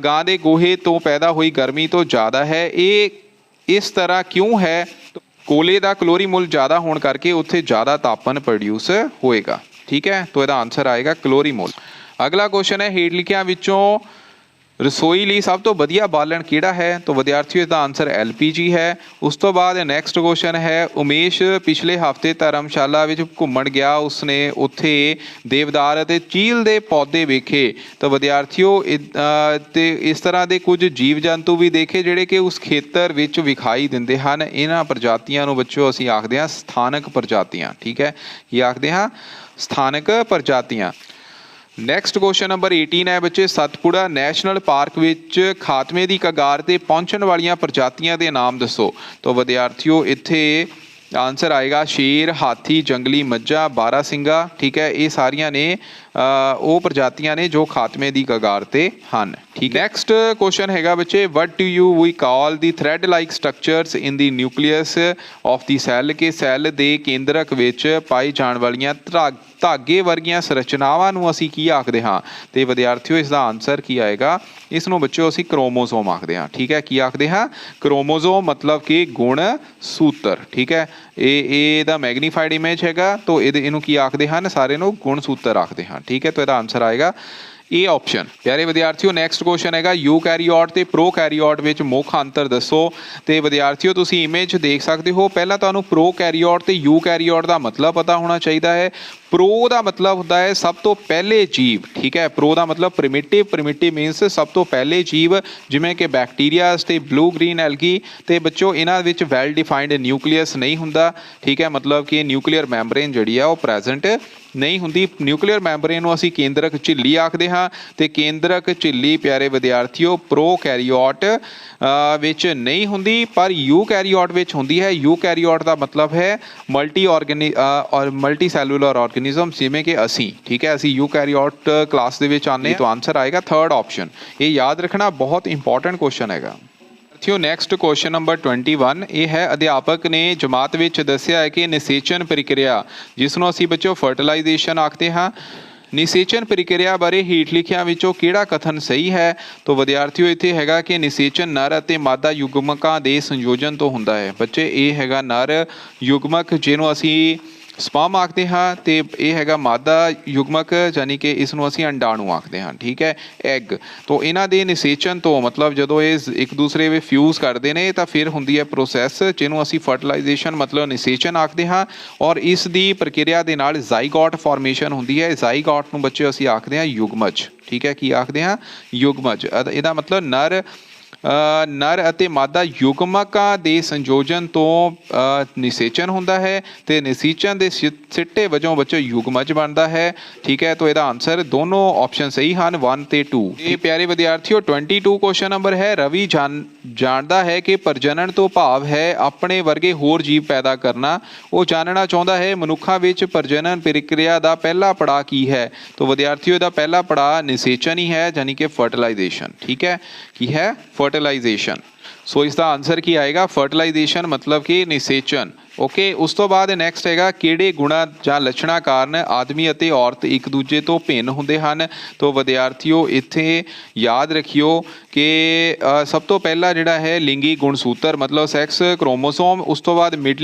ਗਾਂ ਦੇ ਗੋਹੇ ਤੋਂ ਪੈਦਾ ਹੋਈ ਗਰਮੀ ਤੋਂ ਜ਼ਿਆਦਾ ਹੈ। ਇਹ ਇਸ ਤਰ੍ਹਾਂ ਕਿਉਂ ਹੈ? ਕੋਲੇ ਦਾ ਕੈਲੋਰੀ ਮੁੱਲ ਜ਼ਿਆਦਾ ਹੋਣ ਕਰਕੇ ਉੱਥੇ ਜ਼ਿਆਦਾ ਤਾਪਮਾਨ ਪ੍ਰੋਡਿਊਸ ਹੋਏਗਾ। ਠੀਕ ਹੈ, ਤਾਂ ਇਹਦਾ ਆਨਸਰ ਆਏਗਾ ਕੈਲੋਰੀ ਮੁੱਲ। ਅਗਲਾ ਕੁਐਸਚਨ ਹੈ, ਹੇਠ ਲਿਖਿਆਂ ਵਿੱਚੋਂ ਰਸੋਈ ਲਈ ਸਭ ਤੋਂ ਵਧੀਆ ਬਾਲਣ ਕਿਹੜਾ ਹੈ? ਤਾਂ ਵਿਦਿਆਰਥੀਓ ਇਹਦਾ ਆਨਸਰ LPG ਹੈ। ਉਸ ਤੋਂ ਬਾਅਦ ਨੈਕਸਟ ਕੁਐਸਚਨ ਹੈ, ਉਮੇਸ਼ ਪਿਛਲੇ ਹਫਤੇ ਧਰਮਸ਼ਾਲਾ ਵਿੱਚ ਘੁੰਮਣ ਗਿਆ। ਉਸਨੇ ਉੱਥੇ ਦੇਵਦਾਰ ਅਤੇ ਚੀਲ ਦੇ ਪੌਦੇ ਵੇਖੇ। ਤਾਂ ਵਿਦਿਆਰਥੀਓ ਤੇ ਇਸ ਤਰ੍ਹਾਂ ਦੇ ਕੁਝ ਜੀਵ ਜੰਤੂ ਵੀ ਦੇਖੇ ਜਿਹੜੇ ਕਿ ਉਸ ਖੇਤਰ ਵਿੱਚ ਵਿਖਾਈ ਦਿੰਦੇ ਹਨ। ਇਹਨਾਂ ਪ੍ਰਜਾਤੀਆਂ ਨੂੰ ਬੱਚਿਓ ਅਸੀਂ ਆਖਦੇ ਹਾਂ ਸਥਾਨਕ ਪ੍ਰਜਾਤੀਆਂ। ਠੀਕ ਹੈ, ਕੀ ਆਖਦੇ ਹਾਂ? ਸਥਾਨਕ ਪ੍ਰਜਾਤੀਆਂ। ਨੈਕਸਟ ਕੁਐਸਚਨ ਨੰਬਰ 18 ਹੈ ਬੱਚੇ, ਸਤਪੁੜਾ ਨੈਸ਼ਨਲ ਪਾਰਕ ਵਿੱਚ ਖਾਤਮੇ ਦੀ ਕਗਾਰ ਤੇ ਪਹੁੰਚਣ ਵਾਲੀਆਂ ਪ੍ਰਜਾਤੀਆਂ ਦੇ ਨਾਮ ਦੱਸੋ। ਤਾਂ ਵਿਦਿਆਰਥੀਓ ਇੱਥੇ ਆਨਸਰ ਆਏਗਾ ਸ਼ੇਰ, ਹਾਥੀ, ਜੰਗਲੀ ਮੱਝਾਂ, ਬਾਰਾਸਿੰਗਾ। ਠੀਕ ਹੈ, ਇਹ ਸਾਰੀਆਂ ਨੇ ਉਹ ਪ੍ਰਜਾਤੀਆਂ ਨੇ ਜੋ ਖਾਤਮੇ ਦੀ ਕਗਾਰ ਤੇ ਹਨ। ਠੀਕ, ਨੈਕਸਟ ਕੁਐਸਚਨ ਹੈਗਾ ਬੱਚੇ, ਵਟ do you we call the thread like structures in the nucleus of the cell, ਕਿ ਸੈੱਲ ਦੇ ਕੇਂਦਰਕ ਵਿੱਚ ਪਾਈ ਜਾਣ ਵਾਲੀਆਂ ਧਾਗੇ ਵਰਗੀਆਂ ਸੰਰਚਨਾਵਾਂ ਨੂੰ ਅਸੀਂ ਕੀ ਆਖਦੇ ਹਾਂ? ਤੇ ਵਿਦਿਆਰਥੀਓ ਇਸ ਦਾ ਆਨਸਰ ਕੀ ਆਏਗਾ? ਇਸ ਨੂੰ ਬੱਚਿਓ ਅਸੀਂ ਕ੍ਰੋਮੋਸੋਮ ਆਖਦੇ ਹਾਂ। ਠੀਕ ਹੈ, ਕੀ ਆਖਦੇ ਹਾਂ? ਕ੍ਰੋਮੋਸੋਮ ਮਤਲਬ ਕਿ ਗੁਣ ਸੂਤਰ। ਠੀਕ ਹੈ, ਇਹਦਾ ਮੈਗਨੀਫਾਈਡ ਇਮੇਜ ਹੈਗਾ, ਤਾਂ ਇਹਨੂੰ ਕੀ ਆਖਦੇ ਹਨ? ਸਾਰੇ ਨੂੰ ਗੁਣ ਸੂਤਰ ਆਖਦੇ ਹਨ। ਠੀਕ ਹੈ, ਤਾਂ ਇਹਦਾ ਆਨਸਰ ਆਏਗਾ ਇਹ ਆਪਸ਼ਨ। ਪਿਆਰੇ ਵਿਦਿਆਰਥੀਓ ਨੈਕਸਟ ਕੁਐਸਚਨ ਹੈਗਾ, ਯੂਕੈਰੀਓਟ ਤੇ ਪ੍ਰੋਕੈਰੀਓਟ ਵਿੱਚ ਮੁੱਖ ਅੰਤਰ ਦੱਸੋ। ਤੇ ਵਿਦਿਆਰਥੀਓ ਤੁਸੀਂ ਇਮੇਜ ਦੇਖ ਸਕਦੇ ਹੋ। ਪਹਿਲਾਂ ਤੁਹਾਨੂੰ ਪ੍ਰੋਕੈਰੀਓਟ ਤੇ ਯੂਕੈਰੀਓਟ ਦਾ ਮਤਲਬ ਪਤਾ ਹੋਣਾ ਚਾਹੀਦਾ ਹੈ। ਪ੍ਰੋ ਦਾ ਮਤਲਬ ਹੁੰਦਾ ਹੈ ਸਭ ਤੋਂ ਪਹਿਲੇ ਜੀਵ। ਠੀਕ ਹੈ, ਪ੍ਰੋ ਦਾ ਮਤਲਬ ਪ੍ਰਿਮਿਟਿਵ ਮੀਨਸ ਸਭ ਤੋਂ ਪਹਿਲੇ ਜੀਵ, ਜਿਵੇਂ ਕਿ ਬੈਕਟੀਰੀਆਸ ਤੇ ਬਲੂ ਗ੍ਰੀਨ ਐਲਗੀ। ਤੇ ਬੱਚੋ ਇਹਨਾਂ ਵਿੱਚ ਵੈਲ ਡਿਫਾਈਨਡ ਨਿਊਕਲੀਅਸ ਨਹੀਂ ਹੁੰਦਾ। ਠੀਕ ਹੈ, ਮਤਲਬ ਕਿ ਨਿਊਕਲੀਅਰ ਮੈਂਬਰੇਨ ਜਿਹੜੀ ਆ ਉਹ ਪ੍ਰੈਜ਼ੈਂਟ ਨਹੀਂ ਹੁੰਦੀ। ਨਿਊਕਲੀਅਰ ਮੈਂਬਰੇਨ ਨੂੰ ਅਸੀਂ ਕੇਂਦਰਕ ਝਿੱਲੀ ਆਖਦੇ ਹਾਂ। ਤੇ ਕੇਂਦਰਕ ਝਿੱਲੀ ਪਿਆਰੇ ਵਿਦਿਆਰਥੀਓ ਪ੍ਰੋਕੈਰੀਓਟ ਵਿੱਚ ਨਹੀਂ ਹੁੰਦੀ, ਪਰ ਯੂਕੈਰੀਓਟ ਵਿੱਚ ਹੁੰਦੀ ਹੈ। ਯੂਕੈਰੀਓਟ ਦਾ ਮਤਲਬ ਹੈ ਮਲਟੀ ਸੈਲੂਲਰ ਆਰਗੈਨਿਜ਼ਮ, ਜਿਵੇਂ ਕਿ ਅਸੀਂ। ਠੀਕ ਹੈ, ਅਸੀਂ ਯੂਕੈਰੀਓਟ ਕਲਾਸ ਦੇ ਵਿੱਚ ਆਉਂਦੇ। ਤਾਂ ਆਨਸਰ ਆਏਗਾ ਥਰਡ ਆਪਸ਼ਨ। ਇਹ ਯਾਦ ਰੱਖਣਾ ਬਹੁਤ ਇੰਪੋਰਟੈਂਟ ਕੁਐਸਚਨ ਹੈਗਾ। ਨੈਕਸਟ ਕੁਐਸਚਨ ਨੰਬਰ 21 ਇਹ ਹੈ, ਅਧਿਆਪਕ ਨੇ ਜਮਾਤ ਵਿੱਚ ਦੱਸਿਆ ਹੈ ਕਿ ਨਿਸ਼ੇਚਨ ਪ੍ਰਕਿਰਿਆ, ਜਿਸ ਨੂੰ ਅਸੀਂ ਬੱਚੋ ਫਰਟੀਲਾਈਜੇਸ਼ਨ ਆਖਦੇ ਹਾਂ, ਨਿਸ਼ੇਚਨ ਪ੍ਰਕਿਰਿਆ ਬਾਰੇ ਹੇਠ ਲਿਖਿਆਂ ਵਿੱਚੋਂ ਕਿਹੜਾ ਕਥਨ ਸਹੀ ਹੈ? ਤਾਂ ਵਿਦਿਆਰਥੀਓ ਇੱਥੇ ਹੈਗਾ ਕਿ ਨਿਸ਼ੇਚਨ ਨਰ ਅਤੇ ਮਾਦਾ ਯੁਗਮਕਾਂ ਦੇ ਸੰਯੋਜਨ ਤੋਂ ਹੁੰਦਾ ਹੈ। ਬੱਚੇ ਇਹ ਹੈਗਾ ਨਰ ਯੁਗਮਕ ਜਿਹਨੂੰ ਅਸੀਂ ਸਪਰਮ ਆਖਦੇ ਹਾਂ, ਤੇ ਇਹ ਹੈਗਾ ਮਾਦਾ ਯੁਗਮਕ ਯਾਨੀ ਕਿ ਇਸ ਨੂੰ ਅਸੀਂ ਅੰਡਾਣੂ ਆਖਦੇ ਹਾਂ। ਠੀਕ ਹੈ, ਐਗ। ਤਾਂ ਇਹਨਾਂ ਦੇ ਨਿਸ਼ੇਚਨ ਤੋਂ ਮਤਲਬ ਜਦੋਂ ਇਹ ਇੱਕ ਦੂਸਰੇ ਵਿੱਚ ਫਿਊਜ਼ ਕਰਦੇ ਨੇ ਤਾਂ ਫਿਰ ਹੁੰਦੀ ਹੈ ਪ੍ਰੋਸੈਸ ਜਿਹਨੂੰ ਅਸੀਂ ਫਰਟੀਲਾਈਜੇਸ਼ਨ ਮਤਲਬ ਨਿਸ਼ੇਚਨ ਆਖਦੇ ਹਾਂ। ਔਰ ਇਸ ਦੀ ਪ੍ਰਕਿਰਿਆ ਦੇ ਨਾਲ ਜ਼ਾਈਗੋਟ ਫਾਰਮੇਸ਼ਨ ਹੁੰਦੀ ਹੈ। ਜ਼ਾਈਗੋਟ ਨੂੰ ਬੱਚੇ ਅਸੀਂ ਆਖਦੇ ਹਾਂ ਯੁਗਮਜ। ਠੀਕ ਹੈ, ਕੀ ਆਖਦੇ ਹਾਂ? ਯੁਗਮਜ। ਇਹਦਾ ਮਤਲਬ ਨਰ ਅਤੇ ਮਾਦਾ ਯੁਗਮਕਾਂ ਦੇ ਸੰਯੋਜਨ ਤੋਂ ਨਿਸ਼ੇਚਨ ਹੁੰਦਾ ਹੈ, ਤੇ ਨਿਸ਼ੇਚਨ ਦੇ ਸਿੱਟੇ ਵਜੋਂ ਬੱਚੋ ਯੁਗਮਜ ਬਣਦਾ ਹੈ। ਠੀਕ ਹੈ, ਤਾਂ ਇਹਦਾ ਆਨਸਰ ਦੋਨੋਂ ਆਪਸ਼ਨ ਸਹੀ ਹਨ, 1 ਤੇ 2। ਇਹ ਪਿਆਰੇ ਵਿਦਿਆਰਥੀਓ 22 ਕੁਐਸਚਨ ਨੰਬਰ ਹੈ, ਰਵੀ ਜਾਣਦਾ ਹੈ ਕਿ ਪ੍ਰਜਨਨ ਤੋਂ ਭਾਵ ਹੈ ਆਪਣੇ ਵਰਗੇ ਹੋਰ ਜੀਵ ਪੈਦਾ ਕਰਨਾ। ਉਹ ਜਾਣਨਾ ਚਾਹੁੰਦਾ ਹੈ ਮਨੁੱਖਾਂ ਵਿੱਚ ਪ੍ਰਜਨਨ ਪ੍ਰਕਿਰਿਆ ਦਾ ਪਹਿਲਾ ਪੜਾਅ ਕੀ ਹੈ? ਤਾਂ ਵਿਦਿਆਰਥੀਓ ਇਹਦਾ ਪਹਿਲਾ ਪੜਾਅ ਨਿਸ਼ੇਚਨ ਹੀ ਹੈ, ਯਾਨੀ ਕਿ ਫਰਟੀਲਾਈਜੇਸ਼ਨ। ਠੀਕ ਹੈ, ਕੀ ਹੈ? ਫਰਟੀਲਾਈਜੇਸ਼ਨ। ਸੋ ਇਸ ਦਾ ਆਨਸਰ ਕੀ ਆਏਗਾ? ਫਰਟੀਲਾਈਜੇਸ਼ਨ ਮਤਲਬ ਕਿ ਨਿਸ਼ੇਚਨ। ਓਕੇ, ਉਸ ਤੋਂ ਬਾਅਦ ਨੈਕਸਟ ਹੈਗਾ, ਕਿਹੜੇ ਗੁਣਾਂ ਜਾਂ ਲੱਛਣਾਂ ਕਾਰਨ ਆਦਮੀ ਅਤੇ ਔਰਤ ਇੱਕ ਦੂਜੇ ਤੋਂ ਭਿੰਨ ਹੁੰਦੇ ਹਨ? ਤਾਂ ਵਿਦਿਆਰਥੀਓ ਇੱਥੇ ਯਾਦ ਰੱਖਿਓ ਕਿ ਸਭ ਤੋਂ ਪਹਿਲਾ ਜਿਹੜਾ ਹੈ ਲਿੰਗੀ ਗੁਣਸੂਤਰ ਮਤਲਬ ਸੈਕਸ ਕ੍ਰੋਮੋਸੋਮ। ਉਸ ਤੋਂ ਬਾਅਦ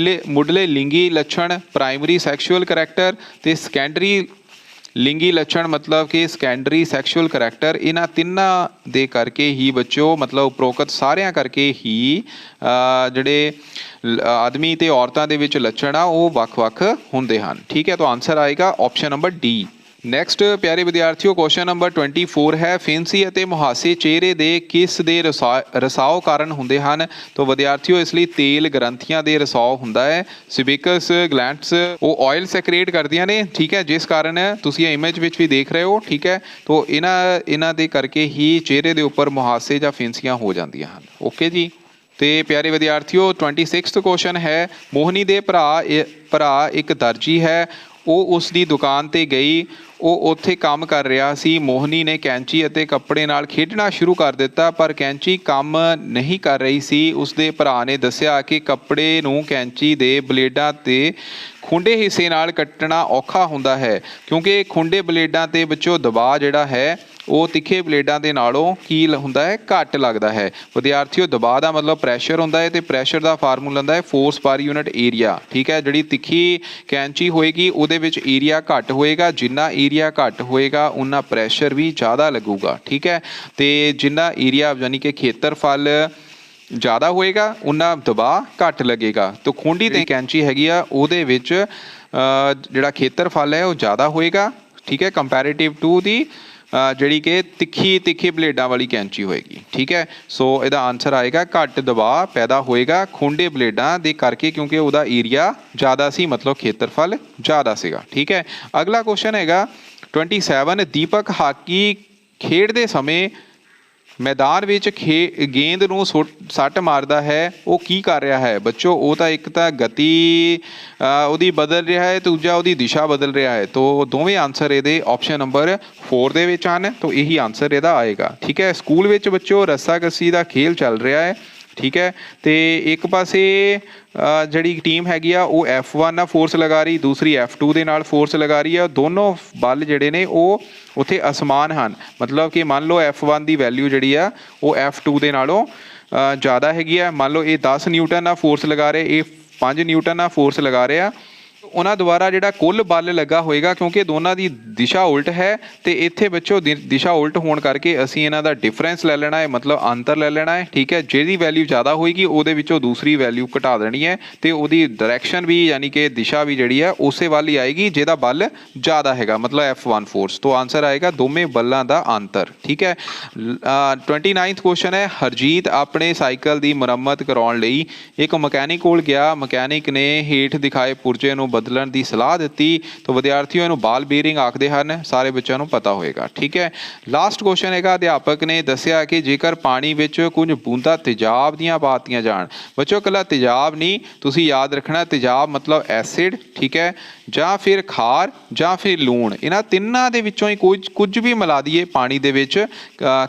ਮੁੱਢਲੇ ਲਿੰਗੀ ਲੱਛਣ ਪ੍ਰਾਇਮਰੀ ਸੈਕਸ਼ੂਅਲ ਕਰੈਕਟਰ, ਤੇ ਸੈਕੰਡਰੀ ਲਿੰਗੀ ਲੱਛਣ ਮਤਲਬ ਕਿ ਸੈਕੰਡਰੀ ਸੈਕਸ਼ੂਅਲ ਕਰੈਕਟਰ। ਇਹਨਾਂ ਤਿੰਨਾਂ ਦੇ ਕਰਕੇ ਹੀ ਬੱਚੋ ਮਤਲਬ ਉਪਰੋਕਤ ਸਾਰਿਆਂ ਕਰਕੇ ਹੀ ਜਿਹੜੇ ਆਦਮੀ ਤੇ ਔਰਤਾਂ ਦੇ ਵਿੱਚ ਲੱਛਣ ਆ ਉਹ ਵੱਖ-ਵੱਖ ਹੁੰਦੇ ਹਨ। ਠੀਕ ਹੈ, ਤਾਂ ਆਨਸਰ ਆਏਗਾ ਆਪਸ਼ਨ ਨੰਬਰ ਡੀ। ਨੈਕਸਟ ਪਿਆਰੇ ਵਿਦਿਆਰਥੀਓ ਕੁਐਸਚਨ ਨੰਬਰ 24 ਹੈ ਫਿੰਸੀ ਅਤੇ ਮੁਹਾਸੇ ਚਿਹਰੇ ਦੇ ਕਿਸ ਦੇ ਰਸਾਓ ਕਾਰਨ ਹੁੰਦੇ ਹਨ। ਤਾਂ ਵਿਦਿਆਰਥੀਓ ਇਸ ਲਈ ਤੇਲ ਗ੍ਰੰਥੀਆਂ ਦੇ ਰਸਾਓ ਹੁੰਦਾ ਹੈ। ਸਿਬਿਕਸ ਗਲੈਂਡਸ ਉਹ ਆਇਲ ਸੈਕਰੇਟ ਕਰਦੀਆਂ ਨੇ, ਠੀਕ ਹੈ, ਜਿਸ ਕਾਰਨ ਤੁਸੀਂ ਇਹ ਇਮੇਜ ਵਿੱਚ ਵੀ ਦੇਖ ਰਹੇ ਹੋ, ਠੀਕ ਹੈ। ਤਾਂ ਇਹਨਾਂ ਦੇ ਕਰਕੇ ਹੀ ਚਿਹਰੇ ਦੇ ਉੱਪਰ ਮੁਹਾਸੇ ਜਾਂ ਫਿੰਸੀਆਂ ਹੋ ਜਾਂਦੀਆਂ ਹਨ। ਓਕੇ ਜੀ। ਤੇ ਪਿਆਰੇ ਵਿਦਿਆਰਥੀਓ 26 ਕੁਐਸਚਨ ਹੈ ਮੋਹਨੀ ਦੇ ਭਰਾ ਇੱਕ ਦਰਜੀ ਹੈ। ਉਹ ਉਸ ਦੀ ਦੁਕਾਨ ਤੇ ਗਈ। ਉਹ ਉੱਥੇ ਕੰਮ ਕਰ ਰਿਹਾ ਸੀ। ਮੋਹਨੀ ਨੇ ਕੈਂਚੀ ਅਤੇ ਕੱਪੜੇ ਨਾਲ ਖੇਡਣਾ ਸ਼ੁਰੂ ਕਰ ਦਿੱਤਾ, ਪਰ ਕੈਂਚੀ ਕੰਮ ਨਹੀਂ ਕਰ ਰਹੀ ਸੀ। ਉਸਦੇ ਭਰਾ ਨੇ ਦੱਸਿਆ ਕਿ ਕੱਪੜੇ ਨੂੰ ਕੈਂਚੀ ਦੇ ਬਲੇਡਾਂ ਤੇ ਖੁੰਡੇ ਹਿੱਸੇ ਨਾਲ ਕੱਟਣਾ ਔਖਾ ਹੁੰਦਾ ਹੈ, ਕਿਉਂਕਿ ਖੁੰਡੇ ਬਲੇਡਾਂ ਤੇ ਵਿੱਚੋਂ ਦਬਾਅ ਜਿਹੜਾ ਹੈ ਉਹ ਤਿੱਖੇ ਬਲੇਡਾਂ ਦੇ ਨਾਲੋਂ ਕੀ ਹੁੰਦਾ ਹੈ, ਘੱਟ ਲੱਗਦਾ ਹੈ। ਵਿਦਿਆਰਥੀਓ ਦਬਾਅ ਦਾ ਮਤਲਬ ਪ੍ਰੈਸ਼ਰ ਹੁੰਦਾ ਹੈ, ਤੇ ਪ੍ਰੈਸ਼ਰ ਦਾ ਫਾਰਮੂਲਾ ਹੁੰਦਾ ਹੈ ਫੋਰਸ ਪਰ ਯੂਨਿਟ ਏਰੀਆ, ਠੀਕ ਹੈ। ਜਿਹੜੀ ਤਿੱਖੀ ਕੈਂਚੀ ਹੋਏਗੀ ਉਹਦੇ ਵਿੱਚ ਏਰੀਆ ਘੱਟ ਹੋਏਗਾ, ਜਿੰਨਾ ਏਰੀਆ ਘੱਟ ਹੋਏਗਾ ਉਨਾ ਪ੍ਰੈਸ਼ਰ ਵੀ ਜ਼ਿਆਦਾ ਲੱਗੂਗਾ, ਠੀਕ ਹੈ। ਤੇ ਜਿੰਨਾ ਏਰੀਆ ਯਾਨੀ ਕਿ ਖੇਤਰਫਲ ਜ਼ਿਆਦਾ ਹੋਏਗਾ ਉਨਾ ਦਬਾਅ ਘੱਟ ਲੱਗੇਗਾ। ਤਾਂ ਖੂੰਡੀ ਤੇ ਕੈਂਚੀ ਹੈਗੀ ਆ ਉਹਦੇ ਵਿੱਚ ਜਿਹੜਾ ਖੇਤਰਫਲ ਹੈ ਉਹ ਜ਼ਿਆਦਾ ਹੋਏਗਾ, ਠੀਕ ਹੈ, ਕੰਪੈਰੀਟਿਵ ਟੂ ਦੀ ਜਿਹੜੀ ਕਿ ਤਿੱਖੀ ਬਲੇਡਾਂ ਵਾਲੀ ਕੈਂਚੀ ਹੋਏਗੀ, ਠੀਕ ਹੈ। ਸੋ ਇਹਦਾ ਆਨਸਰ ਆਏਗਾ ਘੱਟ ਦਬਾਅ ਪੈਦਾ ਹੋਏਗਾ ਖੁੰਡੇ ਬਲੇਡਾਂ ਦੇ ਕਰਕੇ, ਕਿਉਂਕਿ ਉਹਦਾ ਏਰੀਆ ਜ਼ਿਆਦਾ ਸੀ, ਮਤਲਬ ਖੇਤਰਫਲ ਜ਼ਿਆਦਾ ਸੀਗਾ, ਠੀਕ ਹੈ। ਅਗਲਾ ਕੁਐਸਚਨ ਹੈਗਾ 27 ਦੀਪਕ ਹਾਕੀ ਖੇਡਦੇ ਸਮੇਂ ਮੈਦਾਨ ਵਿੱਚ ਗੇਂਦ ਨੂੰ ਸੱਟ ਮਾਰਦਾ ਹੈ। ਉਹ ਕੀ ਕਰ ਰਿਹਾ ਹੈ ਬੱਚੋ? ਉਹ ਤਾਂ ਇੱਕ ਤਾਂ ਗਤੀ ਉਹਦੀ ਬਦਲ ਰਿਹਾ ਹੈ, ਦੂਜਾ ਉਹਦੀ ਦਿਸ਼ਾ ਬਦਲ ਰਿਹਾ ਹੈ। ਤਾਂ ਦੋਵੇਂ ਆਨਸਰ ਇਹਦੇ ਆਪਸ਼ਨ ਨੰਬਰ 4 ਦੇ ਵਿੱਚ ਹਨ। ਤਾਂ ਇਹੀ ਆਨਸਰ ਇਹਦਾ ਆਏਗਾ, ਠੀਕ ਹੈ। ਸਕੂਲ ਵਿੱਚ ਬੱਚੋ ਰੱਸਾਕੱਸੀ ਦਾ ਖੇਲ ਚੱਲ ਰਿਹਾ ਹੈ, ਠੀਕ ਹੈ। ਤੇ ਇੱਕ ਪਾਸੇ ਜਿਹੜੀ ਟੀਮ ਹੈਗੀ ਆ ਉਹ F1 ਨਾਲ ਫੋਰਸ ਲਗਾ ਰਹੀ, ਦੂਸਰੀ F2 ਦੇ ਨਾਲ ਫੋਰਸ ਲਗਾ ਰਹੀ ਆ। ਦੋਨੋਂ ਬਲ ਜਿਹੜੇ ਨੇ ਉਹ ਉੱਥੇ ਅਸਮਾਨ ਹਨ। ਮਤਲਬ ਕਿ ਮੰਨ ਲਓ F1 ਦੀ ਵੈਲਿਊ ਜਿਹੜੀ ਆ ਉਹ F2 ਦੇ ਨਾਲੋਂ ਜ਼ਿਆਦਾ ਹੈਗੀ ਆ। ਮੰਨ ਲਓ ਇਹ 10 ਨਿਊਟਨ ਨਾਲ ਫੋਰਸ ਲਗਾ ਰਹੇ, ਇਹ 5 ਨਿਊਟਨ ਨਾਲ ਫੋਰਸ ਲਗਾ ਰਹੇ ਆ। ਉਹਨਾਂ ਦੁਆਰਾ ਜਿਹੜਾ ਕੁੱਲ ਬਲ ਲੱਗਾ ਹੋਏਗਾ, ਕਿਉਂਕਿ ਦੋਨਾਂ ਦੀ ਦਿਸ਼ਾ ਉਲਟ ਹੈ, ਤੇ ਇੱਥੇ ਬੱਚੋ ਦਿਸ਼ਾ ਉਲਟ ਹੋਣ ਕਰਕੇ ਅਸੀਂ ਇਹਨਾਂ ਦਾ ਡਿਫਰੈਂਸ ਲੈ ਲੈਣਾ ਹੈ, ਮਤਲਬ ਅੰਤਰ ਲੈ ਲੈਣਾ ਹੈ, ਠੀਕ ਹੈ। ਜਿਹਦੀ ਵੈਲਿਊ ਜ਼ਿਆਦਾ ਹੋਏਗੀ ਉਹਦੇ ਵਿੱਚੋਂ ਦੂਸਰੀ ਵੈਲਿਊ ਘਟਾ ਦੇਣੀ ਹੈ, ਤੇ ਉਹਦੀ ਡਾਇਰੈਕਸ਼ਨ ਵੀ ਯਾਨੀ ਕਿ ਦਿਸ਼ਾ ਵੀ ਜਿਹੜੀ ਹੈ ਉਸੇ ਵੱਲ ਹੀ ਆਏਗੀ ਜਿਹਦਾ ਬਲ ਜ਼ਿਆਦਾ ਹੈਗਾ, ਮਤਲਬ F1 ਫੋਰਸ। ਤੋਂ ਆਨਸਰ ਆਏਗਾ ਦੋਵੇਂ ਬਲਾਂ ਦਾ ਅੰਤਰ, ਠੀਕ ਹੈ। 29 ਕੁਐਸਚਨ ਹੈ ਹਰਜੀਤ ਆਪਣੇ ਸਾਈਕਲ ਦੀ ਮੁਰੰਮਤ ਕਰਾਉਣ ਲਈ ਇੱਕ ਮਕੈਨਿਕ ਕੋਲ ਗਿਆ। ਮਕੈਨਿਕ ਨੇ ਹੇਠ ਦਿਖਾਏ ਪੁਰਜੇ ਨੂੰ ਬਦਲਣ ਦੀ ਸਲਾਹ ਦਿੱਤੀ। ਤਾਂ ਵਿਦਿਆਰਥੀਓ ਇਹਨੂੰ ਬਾਲ ਬੀਅਰਿੰਗ ਆਖਦੇ ਹਨ, ਸਾਰੇ ਬੱਚਿਆਂ ਨੂੰ ਪਤਾ ਹੋਏਗਾ, ਠੀਕ ਹੈ। ਲਾਸਟ ਕੁਐਸਚਨ ਹੈਗਾ ਅਧਿਆਪਕ ਨੇ ਦੱਸਿਆ ਕਿ ਜੇਕਰ ਪਾਣੀ ਵਿੱਚ ਕੁਝ ਬੂੰਦਾਂ ਤੇਜ਼ਾਬ ਦੀਆਂ ਪਾਤੀਆਂ ਜਾਣ। ਬੱਚੋ ਇਕੱਲਾ ਤੇਜ਼ਾਬ ਨਹੀਂ, ਤੁਸੀਂ ਯਾਦ ਰੱਖਣਾ ਤੇਜ਼ਾਬ ਮਤਲਬ ਐਸਿਡ, ਠੀਕ ਹੈ, ਜਾਂ ਫਿਰ ਖਾਰ ਜਾਂ ਫਿਰ ਲੂਣ। ਇਹਨਾਂ ਤਿੰਨਾਂ ਦੇ ਵਿੱਚੋਂ ਹੀ ਕੁਝ ਵੀ ਮਿਲਾ ਦਈਏ ਪਾਣੀ ਦੇ ਵਿੱਚ,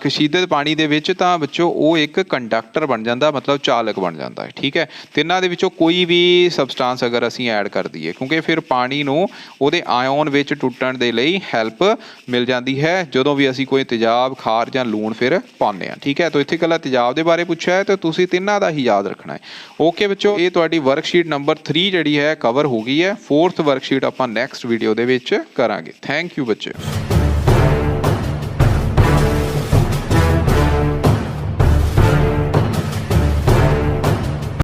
ਕਸ਼ੀਦਤ ਪਾਣੀ ਦੇ ਵਿੱਚ, ਤਾਂ ਬੱਚੋ ਉਹ ਇੱਕ ਕੰਡਕਟਰ ਬਣ ਜਾਂਦਾ, ਮਤਲਬ ਚਾਲਕ ਬਣ ਜਾਂਦਾ ਹੈ, ਠੀਕ ਹੈ। ਤਿੰਨਾਂ ਦੇ ਵਿੱਚੋਂ ਕੋਈ ਵੀ ਸਬਸਟੈਂਸ ਅਗਰ ਅਸੀਂ ਐਡ ਕਰ ਦਈਏ, ਕਿਉਂਕਿ ਫਿਰ ਪਾਣੀ ਨੂੰ ਉਹਦੇ ਆਇਓਨ ਵਿੱਚ ਟੁੱਟਣ ਦੇ ਲਈ ਹੈਲਪ ਮਿਲ ਜਾਂਦੀ ਹੈ ਜਦੋਂ ਵੀ ਅਸੀਂ ਕੋਈ ਤੇਜ਼ਾਬ, ਖਾਰ ਜਾਂ ਲੂਣ ਫਿਰ ਪਾਉਂਦੇ ਹਾਂ, ਠੀਕ ਹੈ। ਤਾਂ ਇੱਥੇ ਇਕੱਲਾ ਤੇਜ਼ਾਬ ਦੇ ਬਾਰੇ ਪੁੱਛਿਆ ਹੈ, ਤਾਂ ਤੁਸੀਂ ਤਿੰਨਾਂ ਦਾ ਹੀ ਯਾਦ ਰੱਖਣਾ ਹੈ। ਓਕੇ ਬੱਚੋ, ਇਹ ਤੁਹਾਡੀ ਵਰਕਸ਼ੀਟ ਨੰਬਰ 3 ਜਿਹੜੀ ਹੈ ਕਵਰ ਹੋ ਗਈ ਹੈ। 4th ਵਰਕਸ਼ੀਟ ਆਪਾਂ ਨੈਕਸਟ ਵੀਡੀਓ ਦੇ ਵਿੱਚ ਕਰਾਂਗੇ। ਥੈਂਕ ਯੂ ਬੱਚੇ।